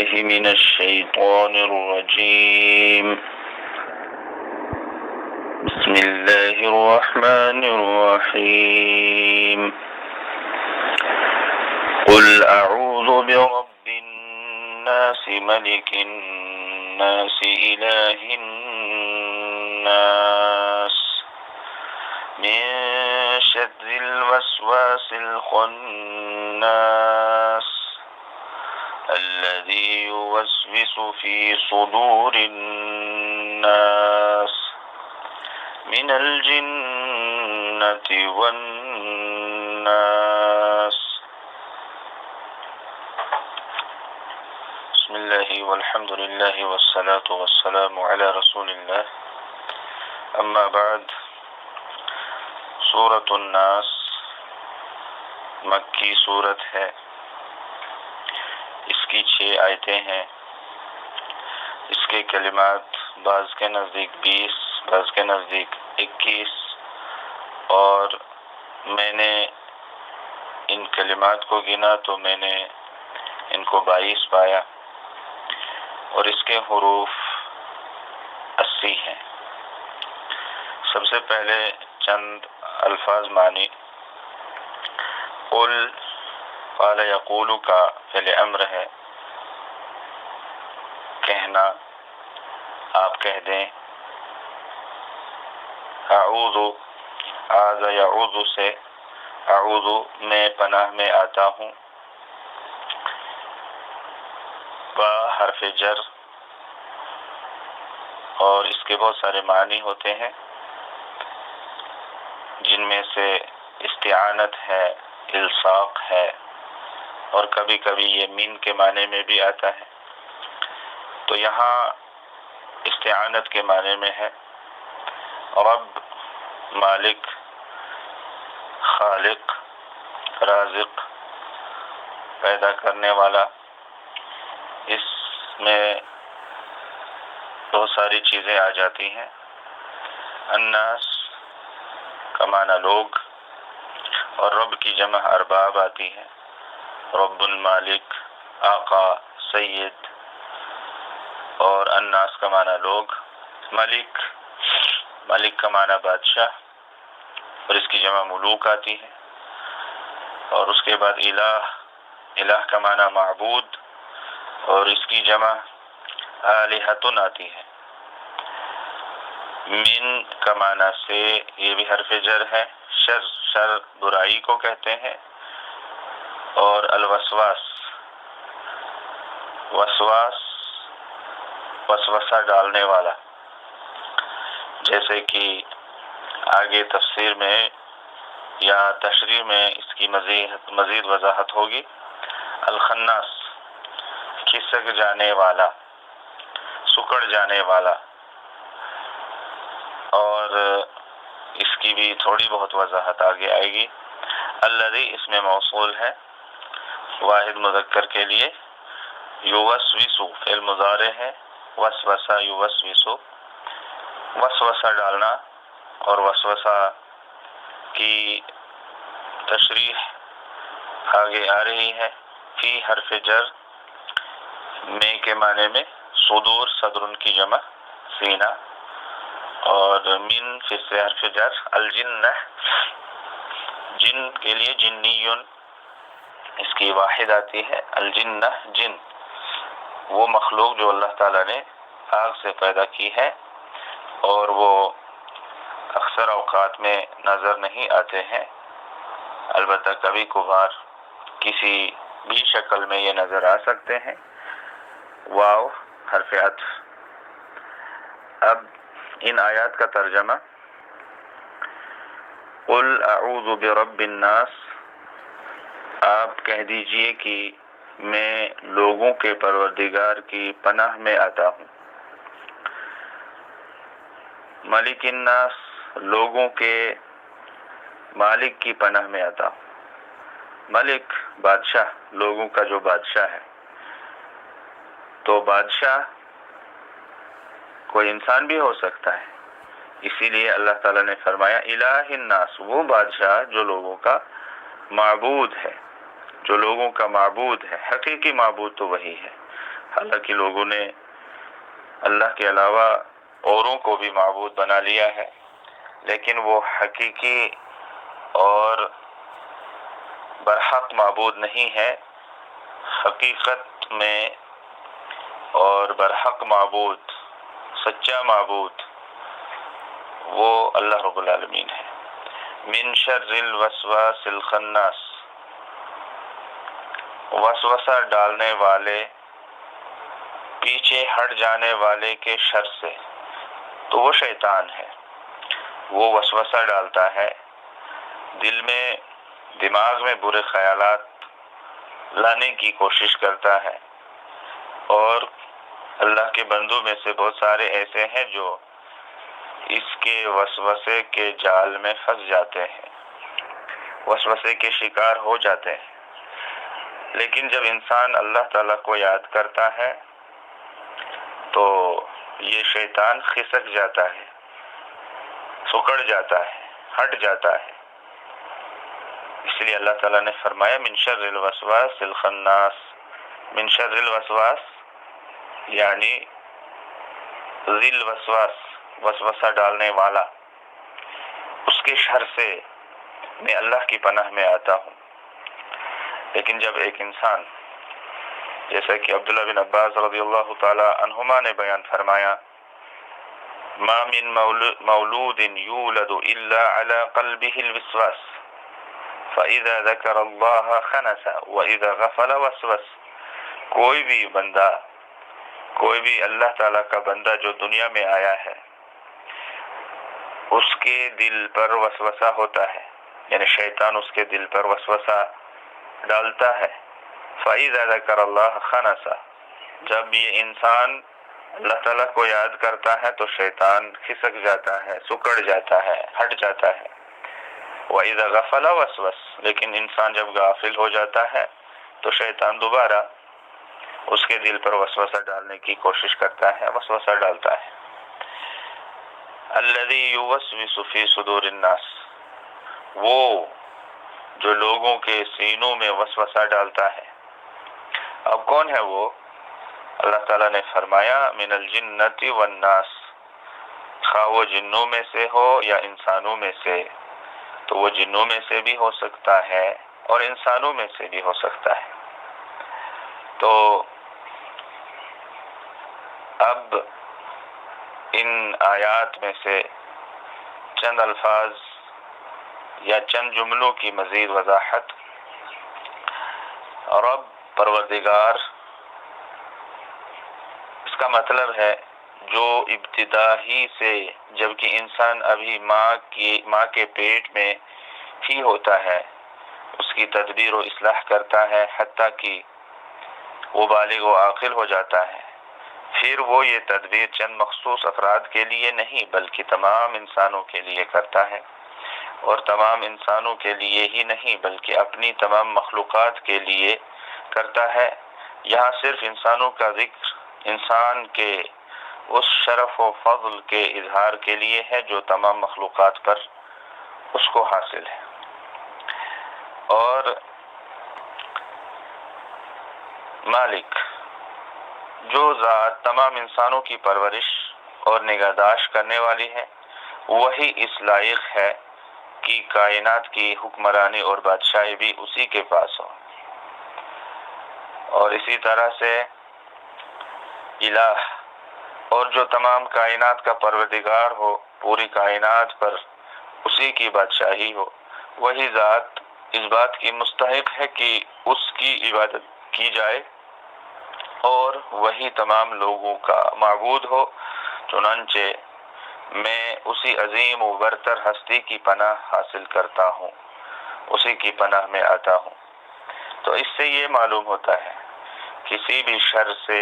بالله من الشيطان الرجيم. بسم الله الرحمن الرحيم. قل أعوذ برب الناس ملك الناس إله الناس من شر الوسواس الخناس الذي يوسوس في صدور الناس من الجنة والناس. بسم الله والحمد لله والصلاة والسلام على رسول الله. اما بعد. سورۃ الناس مکی سورت ہے. اس کی 6 آیتیں ہیں. اس کے کلمات بعض کے نزدیک 20، بعض کے نزدیک 21، اور میں نے ان کلمات کو گنا تو میں نے ان کو 22 پایا، اور اس کے حروف 80 ہیں. سب سے پہلے چند الفاظ معنی. قل، قال یقول کا فعل امر ہے، کہنا، آپ کہہ دیں. اعوذ، اعاذ یعوذ سے اعوذ میں پناہ میں آتا ہوں. با حرف جر، اور اس کے بہت سارے معنی ہوتے ہیں، جن میں سے استعانت ہے، الصاق ہے، اور کبھی کبھی یہ من کے معنی میں بھی آتا ہے. تو یہاں استعانت کے معنی میں ہے. رب، مالک، خالق، رازق، پیدا کرنے والا. اس میں بہت ساری چیزیں آ جاتی ہیں. الناس کا معنی لوگ، اور رب کی جمع ارباب آتی ہے. رب، مالک، آقا، سید، اور الناس کا معنی لوگ. ملک، ملک کا معنی بادشاہ، اور اس کی جمع ملوک آتی ہے. اور اس کے بعد الہ، الہ کا معنی معبود، اور اس کی جمع آلہۃ آتی ہے. من کا معنی سے یہ بھی حرف جر ہے. شر، شر برائی کو کہتے ہیں. اور الوسواس، وسواس وسوسہ ڈالنے والا، جیسے کہ آگے تفسیر میں یا تشریح میں اس کی مزید وضاحت ہوگی. الخناس، کھسک جانے والا، سکڑ جانے والا، اور اس کی بھی تھوڑی بہت وضاحت آگے آئے گی. الذی اس میں موصول ہے واحد مذکر کے لیے. یوسوس فعل مضارع ہے. وسوسہ یوسوس، وسوسہ ڈالنا، اور وسوسہ کی تشریح آگے آ رہی ہے. فی حرف جر، میں کے معنی میں صدور، صدر کی جمع سینہ. اور من فی سے حرف جر. الجنہ، جن کے لیے جنیون، اس کی واحد آتی ہے. الجنہ جن، وہ مخلوق جو اللہ تعالیٰ نے آگ سے پیدا کی ہے، اور وہ اکثر اوقات میں نظر نہیں آتے ہیں، البتہ کبھی کبھار کسی بھی شکل میں یہ نظر آ سکتے ہیں. واو حرف عطف. اب ان آیات کا ترجمہ. قل اعوذ برب الناس، آپ کہہ دیجئے کہ میں لوگوں کے پروردگار کی پناہ میں آتا ہوں. ملک الناس، لوگوں کے مالک کی پناہ میں آتا ہوں. ملک بادشاہ، لوگوں کا جو بادشاہ ہے. تو بادشاہ کوئی انسان بھی ہو سکتا ہے، اسی لیے اللہ تعالیٰ نے فرمایا الہ الناس، وہ بادشاہ جو لوگوں کا معبود ہے، جو لوگوں کا معبود ہے. حقیقی معبود تو وہی ہے. حالانکہ لوگوں نے اللہ کے علاوہ اوروں کو بھی معبود بنا لیا ہے، لیکن وہ حقیقی اور برحق معبود نہیں ہے۔ حقیقت میں اور برحق معبود، سچا معبود وہ اللہ رب العالمین ہے۔ من شر الوسواس الخناس، وسوسہ ڈالنے والے، پیچھے ہٹ جانے والے کے شر سے۔ تو وہ شیطان ہے، وہ وسوسہ ڈالتا ہے، دل میں، دماغ میں برے خیالات لانے کی کوشش کرتا ہے، اور اللہ کے بندوں میں سے بہت سارے ایسے ہیں جو اس کے وسوسے کے جال میں پھنس جاتے ہیں، وسوسے کے شکار ہو جاتے ہیں۔ لیکن جب انسان اللہ تعالیٰ کو یاد کرتا ہے تو یہ شیطان کھسک جاتا ہے، سکڑ جاتا ہے، ہٹ جاتا ہے۔ اس لیے اللہ تعالیٰ نے فرمایا من شر الوسواس الخناس، من شر الوسواس یعنی ذی الوسواس، وسوسہ ڈالنے والا، اس کے شر سے میں اللہ کی پناہ میں آتا ہوں۔ لیکن جب ایک انسان، جیسا کہ عبداللہ بن عباس رضی اللہ تعالی عنہما نے بیان فرمایا، ما من مولود یولد الا على قلبه الوسواس فاذا ذکر اللہ خنس واذا غفل وسوس، کوئی بھی بندہ، کوئی بھی اللہ تعالیٰ کا بندہ جو دنیا میں آیا ہے، اس کے دل پر وسوسہ ہوتا ہے، یعنی شیطان اس کے دل پر وسوسہ ڈالتا ہے۔ فَإِذَا ذَكَرَ اللَّهَ خَنَسَ، جب یہ انسان اللہ تعالیٰ کو یاد کرتا ہے تو شیطان کھسک جاتا ہے، سکڑ جاتا ہے، ہٹ جاتا ہے۔ وَإِذَا غَفَلَ وَسْوَسَ، لیکن انسان جب غافل ہو جاتا ہے تو شیطان دوبارہ اس کے دل پر وسوسہ ڈالنے کی کوشش کرتا ہے، وسوسہ ڈالتا ہے۔ الَّذِي يُوَسْوِسُ فِي صُدُورِ النَّاسِ، وہ جو لوگوں کے سینوں میں وسوسہ ڈالتا ہے۔ اب کون ہے وہ؟ اللہ تعالیٰ نے فرمایا من الجنت والناس، خواہ وہ جنوں میں سے ہو یا انسانوں میں سے، تو وہ جنوں میں سے بھی ہو سکتا ہے اور انسانوں میں سے بھی ہو سکتا ہے۔ تو اب ان آیات میں سے چند الفاظ یا چند جملوں کی مزید وضاحت۔ رب، پروردگار، اس کا مطلب ہے جو ابتدا ہی سے، جبکہ انسان ابھی ماں کے پیٹ میں ہی ہوتا ہے، اس کی تدبیر و اصلاح کرتا ہے حتیٰ کہ وہ بالغ و عاقل ہو جاتا ہے۔ پھر وہ یہ تدبیر چند مخصوص افراد کے لیے نہیں بلکہ تمام انسانوں کے لیے کرتا ہے، اور تمام انسانوں کے لیے ہی نہیں بلکہ اپنی تمام مخلوقات کے لیے کرتا ہے۔ یہاں صرف انسانوں کا ذکر انسان کے اس شرف و فضل کے اظہار کے لیے ہے جو تمام مخلوقات پر اس کو حاصل ہے۔ اور مالک، جو ذات تمام انسانوں کی پرورش اور نگہداشت کرنے والی ہے، وہی اس لائق ہے کہ کائنات کی حکمرانی اور بادشاہی بھی اسی کے پاس ہو۔ اور اسی طرح سے الہ، اور جو تمام کائنات کا پروردگار ہو، پوری کائنات پر اسی کی بادشاہی ہو، وہی ذات اس بات کی مستحق ہے کہ اس کی عبادت کی جائے، اور وہی تمام لوگوں کا معبود ہو۔ چنانچہ میں اسی عظیم و برتر ہستی کی پناہ حاصل کرتا ہوں، اسی کی پناہ میں آتا ہوں۔ تو اس سے یہ معلوم ہوتا ہے کسی بھی شر سے،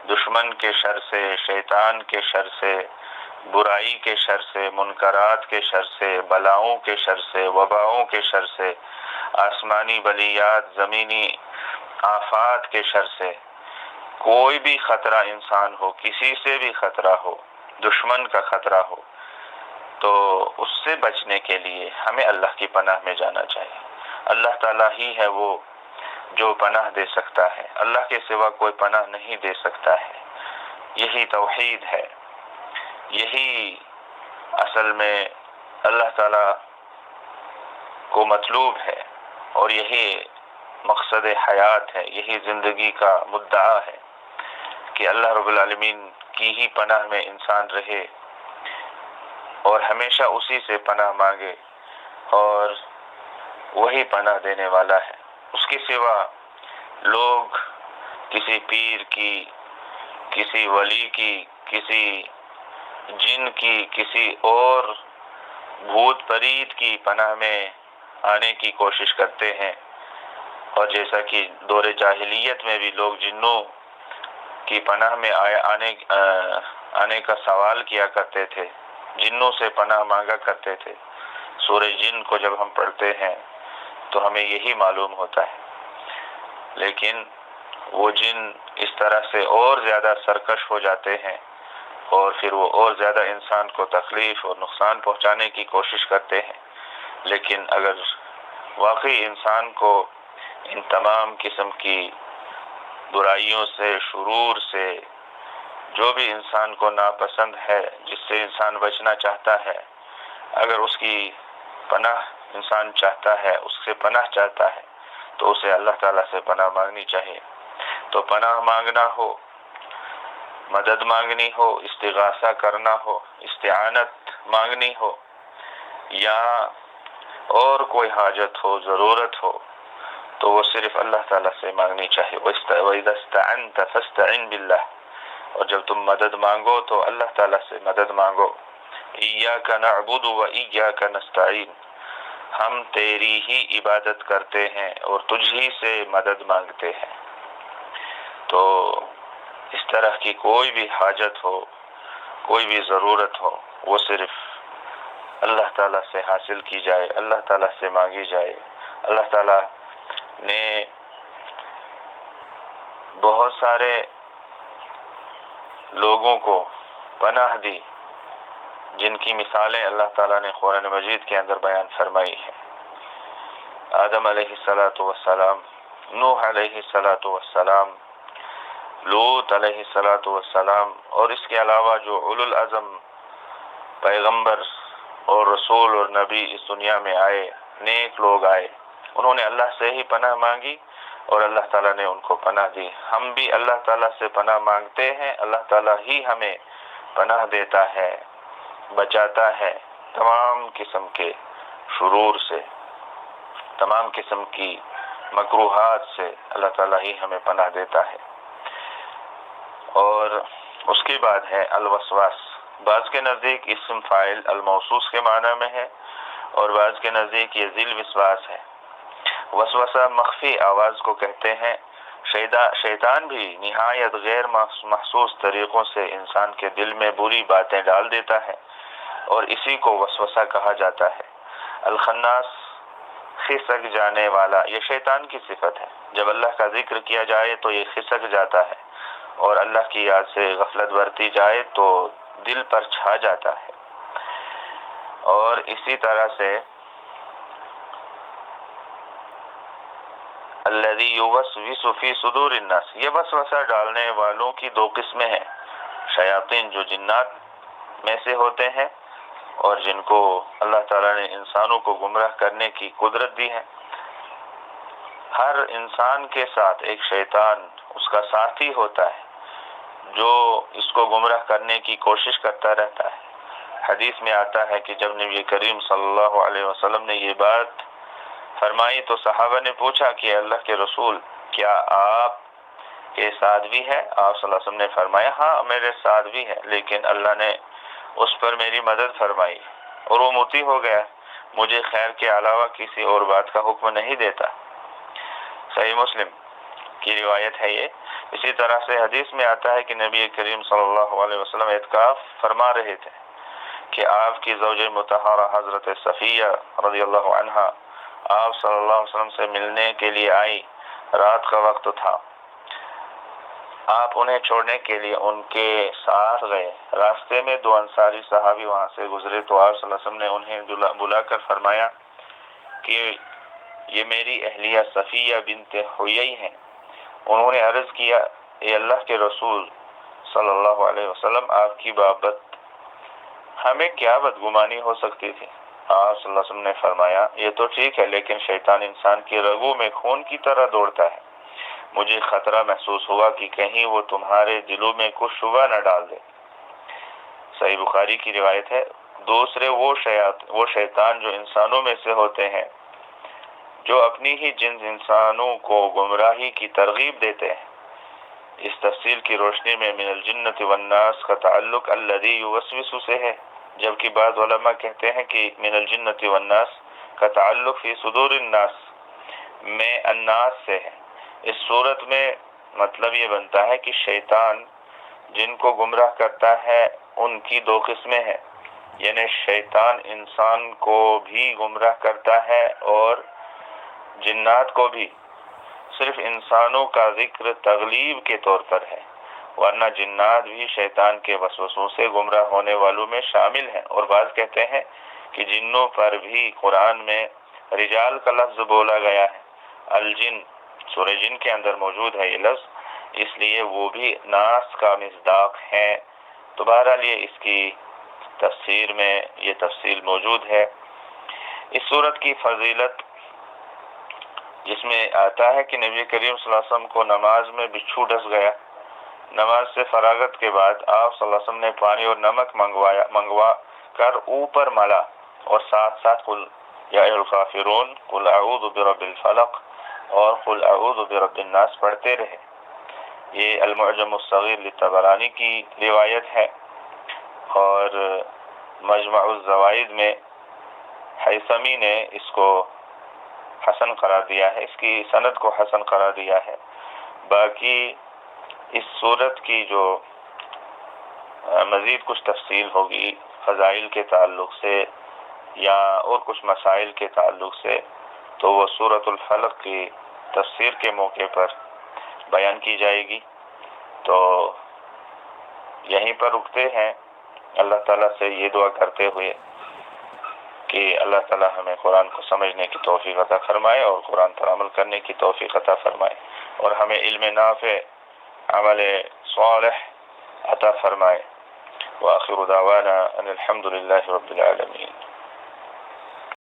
دشمن کے شر سے، شیطان کے شر سے، برائی کے شر سے، منکرات کے شر سے، بلاؤں کے شر سے، وباؤں کے شر سے، آسمانی بلیات، زمینی آفات کے شر سے، کوئی بھی خطرہ انسان ہو، کسی سے بھی خطرہ ہو، دشمن کا خطرہ ہو، تو اس سے بچنے کے لیے ہمیں اللہ کی پناہ میں جانا چاہیے۔ اللہ تعالیٰ ہی ہے وہ جو پناہ دے سکتا ہے، اللہ کے سوا کوئی پناہ نہیں دے سکتا ہے۔ یہی توحید ہے، یہی اصل میں اللہ تعالی کو مطلوب ہے، اور یہی مقصد حیات ہے، یہی زندگی کا مدعا ہے کہ اللہ رب العالمین کی ہی پناہ میں انسان رہے اور ہمیشہ اسی سے پناہ مانگے، اور وہی پناہ دینے والا ہے۔ اس کے سوا لوگ کسی پیر کی، کسی ولی کی، کسی جن کی، کسی اور بھوت پریت کی پناہ میں آنے کی کوشش کرتے ہیں، اور جیسا کہ دور جاہلیت میں بھی لوگ جنوں کی پناہ میں آنے کا سوال کیا کرتے تھے، جنوں سے پناہ مانگا کرتے تھے۔ سورہ جن کو جب ہم پڑھتے ہیں تو ہمیں یہی معلوم ہوتا ہے، لیکن وہ جن اس طرح سے اور زیادہ سرکش ہو جاتے ہیں، اور پھر وہ اور زیادہ انسان کو تکلیف اور نقصان پہنچانے کی کوشش کرتے ہیں۔ لیکن اگر واقعی انسان کو ان تمام قسم کی برائیوں سے، شرور سے، جو بھی انسان کو ناپسند ہے، جس سے انسان بچنا چاہتا ہے، اگر اس کی پناہ انسان چاہتا ہے، اس سے پناہ چاہتا ہے، تو اسے اللہ تعالیٰ سے پناہ مانگنی چاہیے۔ تو پناہ مانگنا ہو، مدد مانگنی ہو، استغاثہ کرنا ہو، استعانت مانگنی ہو، یا اور کوئی حاجت ہو، ضرورت ہو، تو وہ صرف اللہ تعالیٰ سے مانگنی چاہیے۔ وَإِذَا اسْتَعَنْتَ فَاسْتَعِنْ بِاللَّهِ، اور جب تم مدد مانگو تو اللہ تعالیٰ سے مدد مانگو۔ إِيَّاكَ نَعْبُدُ وَإِيَّاكَ نَسْتَعِينُ، ہم تیری ہی عبادت کرتے ہیں اور تجھ ہی سے مدد مانگتے ہیں۔ تو اس طرح کی کوئی بھی حاجت ہو، کوئی بھی ضرورت ہو، وہ صرف اللہ تعالیٰ سے حاصل کی جائے، اللہ تعالیٰ سے مانگی جائے۔ اللہ تعالیٰ نے بہت سارے لوگوں کو پناہ دی، جن کی مثالیں اللہ تعالیٰ نے قرآن مجید کے اندر بیان فرمائی ہیں۔ آدم علیہ السلام، نوح علیہ السلام، لوط علیہ السلام، اور اس کے علاوہ جو اولو العزم پیغمبر اور رسول اور نبی اس دنیا میں آئے، نیک لوگ آئے، انہوں نے اللہ سے ہی پناہ مانگی اور اللہ تعالیٰ نے ان کو پناہ دی۔ ہم بھی اللہ تعالیٰ سے پناہ مانگتے ہیں، اللہ تعالیٰ ہی ہمیں پناہ دیتا ہے، بچاتا ہے تمام قسم کے شرور سے، تمام قسم کی مکروہات سے، اللہ تعالیٰ ہی ہمیں پناہ دیتا ہے۔ اور اس کے بعد ہے الوسواس۔ بعض کے نزدیک اسم فاعل الموصوص کے معنی میں ہے، اور بعض کے نزدیک یہ ذی الوسواس ہے۔ وسوسہ مخفی آواز کو کہتے ہیں۔ شیطان بھی نہایت غیر محسوس طریقوں سے انسان کے دل میں بری باتیں ڈال دیتا ہے، اور اسی کو وسوسہ کہا جاتا ہے۔ الخناس، خسک جانے والا، یہ شیطان کی صفت ہے۔ جب اللہ کا ذکر کیا جائے تو یہ خسک جاتا ہے، اور اللہ کی یاد سے غفلت برتی جائے تو دل پر چھا جاتا ہے۔ اور اسی طرح سے الذی یوسوس فی صدور الناس، یہ وسوسہ ڈالنے والوں کی دو قسمیں ہیں، شیاطین جو جنات میں سے ہوتے ہیں اور جن کو اللہ تعالیٰ نے انسانوں کو گمراہ کرنے کی قدرت دی ہے۔ ہر انسان کے ساتھ ایک شیطان اس کا ساتھی ہوتا ہے جو اس کو گمراہ کرنے کی کوشش کرتا رہتا ہے۔ حدیث میں آتا ہے کہ جب نبی کریم صلی اللہ علیہ وسلم نے یہ بات فرمائی تو صحابہ نے پوچھا کہ اللہ کے رسول، کیا آپ کے ساتھ بھی ہے؟ آپ صلی اللہ علیہ وسلم نے فرمایا ہاں میرے ساتھ بھی ہے، لیکن اللہ نے اس پر میری مدد فرمائی اور وہ مطیع ہو گیا، مجھے خیر کے علاوہ کسی اور بات کا حکم نہیں دیتا۔ صحیح مسلم کی روایت ہے یہ۔ اسی طرح سے حدیث میں آتا ہے کہ نبی کریم صلی اللہ علیہ وسلم اعتکاف فرما رہے تھے کہ آپ کی زوج مطہرہ حضرت صفیہ رضی اللہ عنہا آپ صلی اللہ علیہ وسلم سے ملنے کے لیے آئی، رات کا وقت تھا، آپ انہیں چھوڑنے کے لیے ان کے ساتھ گئے۔ راستے میں دو انصاری صحابی وہاں سے گزرے تو آپ صلی اللہ علیہ وسلم نے انہیں بلا کر فرمایا کہ یہ میری اہلیہ صفیہ بنت حیی ہیں، انہوں نے عرض کیا اے اللہ کے رسول صلی اللہ علیہ وسلم، آپ کی بابت ہمیں کیا بدگمانی ہو سکتی تھی؟ آپ صلی اللہ علیہ وسلم نے فرمایا یہ تو ٹھیک ہے، لیکن شیطان انسان کی رگوں میں خون کی طرح دوڑتا ہے، مجھے خطرہ محسوس ہوا کہ کہیں وہ تمہارے دلوں میں کچھ شبہ نہ ڈال دے۔ صحیح بخاری کی روایت ہے۔ دوسرے وہ شیطان جو انسانوں میں سے ہوتے ہیں، جو اپنی ہی جنس انسانوں کو گمراہی کی ترغیب دیتے ہیں۔ اس تفصیل کی روشنی میں من الجنت والناس کا تعلق الذی یوسوس سے ہے، جبکہ بعض علماء کہتے ہیں کہ من الجنت والناس کا تعلق فی صدور الناس میں الناس سے ہے۔ اس صورت میں مطلب یہ بنتا ہے کہ شیطان جن کو گمراہ کرتا ہے ان کی دو قسمیں ہیں، یعنی شیطان انسان کو بھی گمراہ کرتا ہے اور جنات کو بھی، صرف انسانوں کا ذکر تغلیب کے طور پر ہے، ورنہ جنات بھی شیطان کے وسوسوں سے گمراہ ہونے والوں میں شامل ہیں۔ اور بعض کہتے ہیں کہ جنوں پر بھی قرآن میں رجال کا لفظ بولا گیا ہے، الجن سورہ جن کے اندر موجود ہے یہ لفظ، اس لیے وہ بھی ناس کا مصداق ہیں۔ تو بہرحال یہ اس کی تفسیر میں یہ تفصیل موجود ہے۔ اس سورت کی فضیلت جس میں آتا ہے کہ نبی کریم صلی اللہ علیہ وسلم کو نماز میں بچھو ڈس گیا، نماز سے فراغت کے بعد آپ صلی اللہ علیہ وسلم نے پانی اور نمک منگوا کر اوپر ملا اور ساتھ ساتھ قل یا ایھا الکافرون قل اعوذ برب الفلق اور قل اعوذ برب الناس پڑھتے رہے۔ یہ المعجم الصغیر لطبرانی کی روایت ہے، اور مجمع الزوائد میں حیثمی نے اس کو حسن قرار دیا ہے، اس کی سند کو حسن قرار دیا ہے۔ باقی اس صورت کی جو مزید کچھ تفصیل ہوگی فضائل کے تعلق سے یا اور کچھ مسائل کے تعلق سے، تو وہ سورۃ الفلق کی تفسیر کے موقع پر بیان کی جائے گی۔ تو یہیں پر رکتے ہیں، اللہ تعالیٰ سے یہ دعا کرتے ہوئے کہ اللہ تعالیٰ ہمیں قرآن کو سمجھنے کی توفیق عطا فرمائے اور قرآن پر عمل کرنے کی توفیق عطا فرمائے، اور ہمیں علم نافع، عمل صالح عطا فرمائے۔ وآخر دعوانا ان الحمد للہ رب العالمین۔